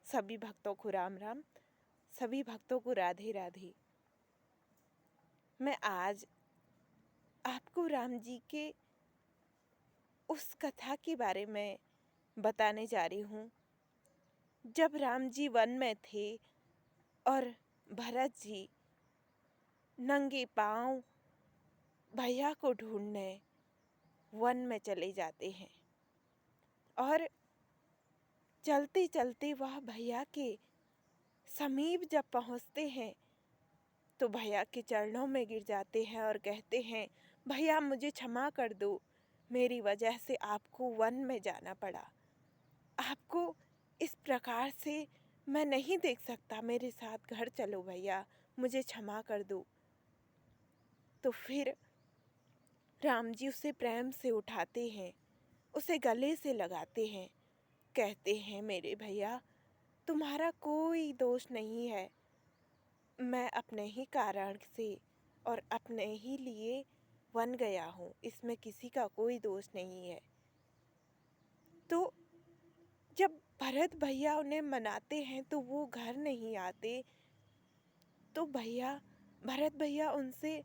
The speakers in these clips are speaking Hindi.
सभी भक्तों को राम राम, सभी भक्तों को राधे राधे। मैं आज आपको राम जी के उस कथा के बारे में बताने जा रही हूँ जब राम जी वन में थे और भरत जी नंगे पांव भैया को ढूंढने वन में चले जाते हैं और चलते चलते वह भैया के समीप जब पहुँचते हैं तो भैया के चरणों में गिर जाते हैं और कहते हैं, भैया मुझे क्षमा कर दो, मेरी वजह से आपको वन में जाना पड़ा, आपको इस प्रकार से मैं नहीं देख सकता, मेरे साथ घर चलो भैया, मुझे क्षमा कर दो। तो फिर राम जी उसे प्रेम से उठाते हैं, उसे गले से लगाते हैं, कहते हैं, मेरे भैया तुम्हारा कोई दोष नहीं है, मैं अपने ही कारण से और अपने ही लिए वन गया हूँ, इसमें किसी का कोई दोष नहीं है। तो जब भरत भैया उन्हें मनाते हैं तो वो घर नहीं आते, तो भरत भैया उनसे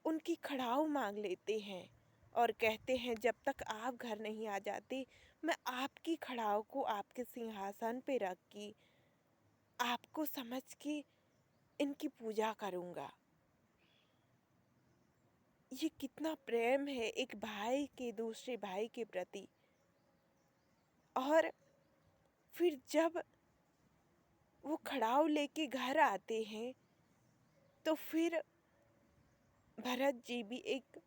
उनकी खड़ाऊ मांग लेते हैं और कहते हैं, जब तक आप घर नहीं आ जाते मैं आपकी खड़ाऊ को आपके सिंहासन पे रख के आपको समझ के इनकी पूजा करूँगा। ये कितना प्रेम है एक भाई के दूसरे भाई के प्रति। और फिर जब वो खड़ाऊ लेके घर आते हैं तो फिर भरत जी भी एक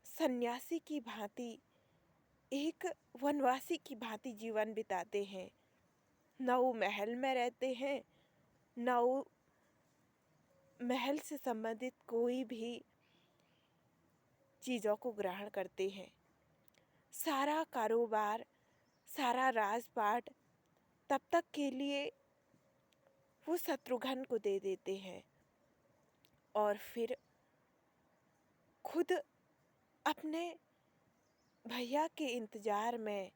सन्यासी की भांति, एक वनवासी की भांति जीवन बिताते हैं। न वो महल में रहते हैं, न वो महल से संबंधित कोई भी चीज़ों को ग्रहण करते हैं। सारा कारोबार, सारा राजपाट तब तक के लिए वो शत्रुघ्न को दे देते हैं और फिर खुद अपने भैया के इंतज़ार में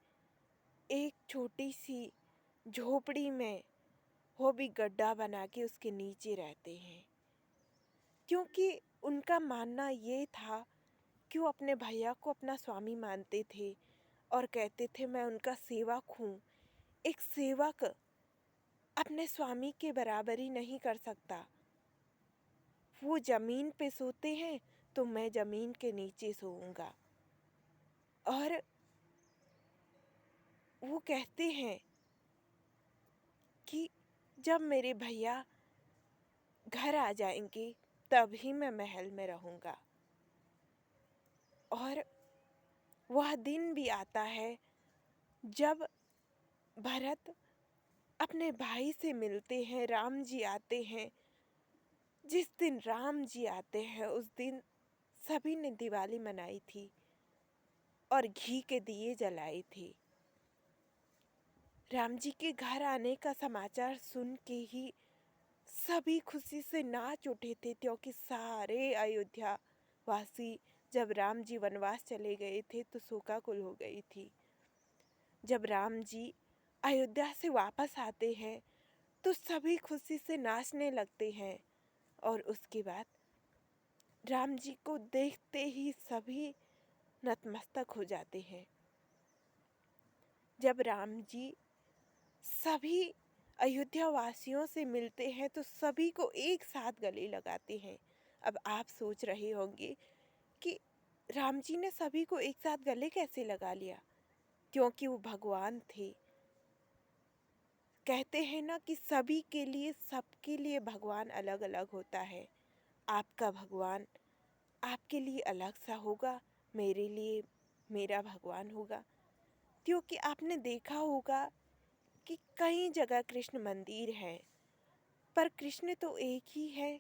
एक छोटी सी झोपड़ी में वो भी गड्ढा बना के उसके नीचे रहते हैं, क्योंकि उनका मानना ये था कि वो अपने भैया को अपना स्वामी मानते थे और कहते थे, मैं उनका सेवक हूँ। एक सेवक अपने स्वामी के बराबरी नहीं कर सकता। वो ज़मीन पे सोते हैं तो मैं ज़मीन के नीचे सोऊंगा। और वो कहते हैं कि जब मेरे भैया घर आ जाएंगे तभी मैं महल में रहूँगा। और वह दिन भी आता है जब भरत अपने भाई से मिलते हैं, राम जी आते हैं। जिस दिन राम जी आते हैं उस दिन सभी ने दिवाली मनाई थी और घी के दिए जलाए थे। राम जी के घर आने का समाचार सुन के ही सभी खुशी से नाच उठे थे, क्योंकि सारे अयोध्या वासी जब राम जी वनवास चले गए थे तो शोकाकुल हो गई थी। जब राम जी अयोध्या से वापस आते हैं तो सभी खुशी से नाचने लगते हैं और उसके बाद राम जी को देखते ही सभी नतमस्तक हो जाते हैं। जब राम जी सभी अयोध्या वासियों से मिलते हैं तो सभी को एक साथ गले लगाते हैं। अब आप सोच रहे होंगे कि राम जी ने सभी को एक साथ गले कैसे लगा लिया, क्योंकि वो भगवान थे। कहते हैं ना कि सभी के लिए, सबके लिए भगवान अलग अलग होता है। आपका भगवान आपके लिए अलग सा होगा, मेरे लिए मेरा भगवान होगा। क्योंकि आपने देखा होगा कि कई जगह कृष्ण मंदिर है, पर कृष्ण तो एक ही है,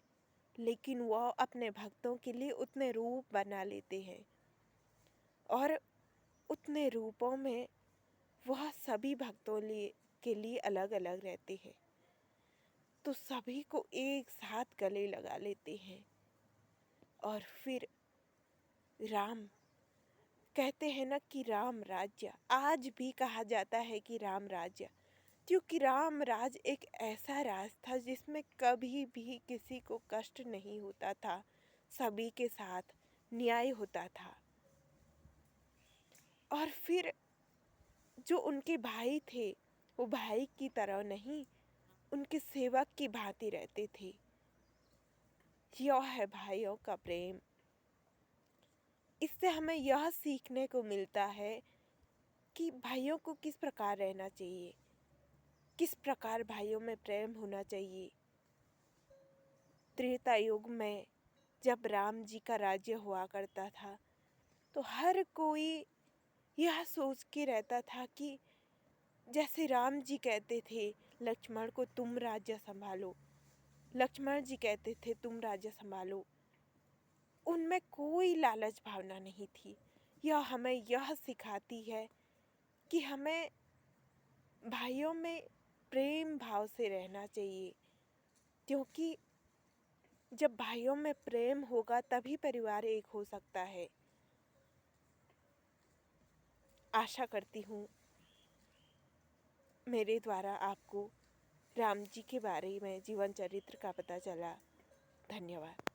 लेकिन वह अपने भक्तों के लिए उतने रूप बना लेते हैं और उतने रूपों में वह सभी भक्तों के लिए अलग अलग रहते हैं। तो सभी को एक साथ गले लगा लेते हैं। और फिर राम, कहते हैं ना कि राम राज्य, आज भी कहा जाता है कि राम राज्य, क्योंकि राम राज एक ऐसा राज था जिसमें कभी भी किसी को कष्ट नहीं होता था, सभी के साथ न्याय होता था। और फिर जो उनके भाई थे वो भाई की तरह नहीं, उनके सेवक की भांति रहते थे। यह है भाइयों का प्रेम। इससे हमें यह सीखने को मिलता है कि भाइयों को किस प्रकार रहना चाहिए, किस प्रकार भाइयों में प्रेम होना चाहिए। त्रेता युग में जब राम जी का राज्य हुआ करता था तो हर कोई यह सोच के रहता था कि जैसे राम जी कहते थे लक्ष्मण को तुम राज्य संभालो, लक्ष्मण जी कहते थे तुम राज्य संभालो, उनमें कोई लालच भावना नहीं थी। यह हमें यह सिखाती है कि हमें भाइयों में प्रेम भाव से रहना चाहिए, क्योंकि जब भाइयों में प्रेम होगा तभी परिवार एक हो सकता है। आशा करती हूँ मेरे द्वारा आपको राम जी के बारे में जीवन चरित्र का पता चला। धन्यवाद।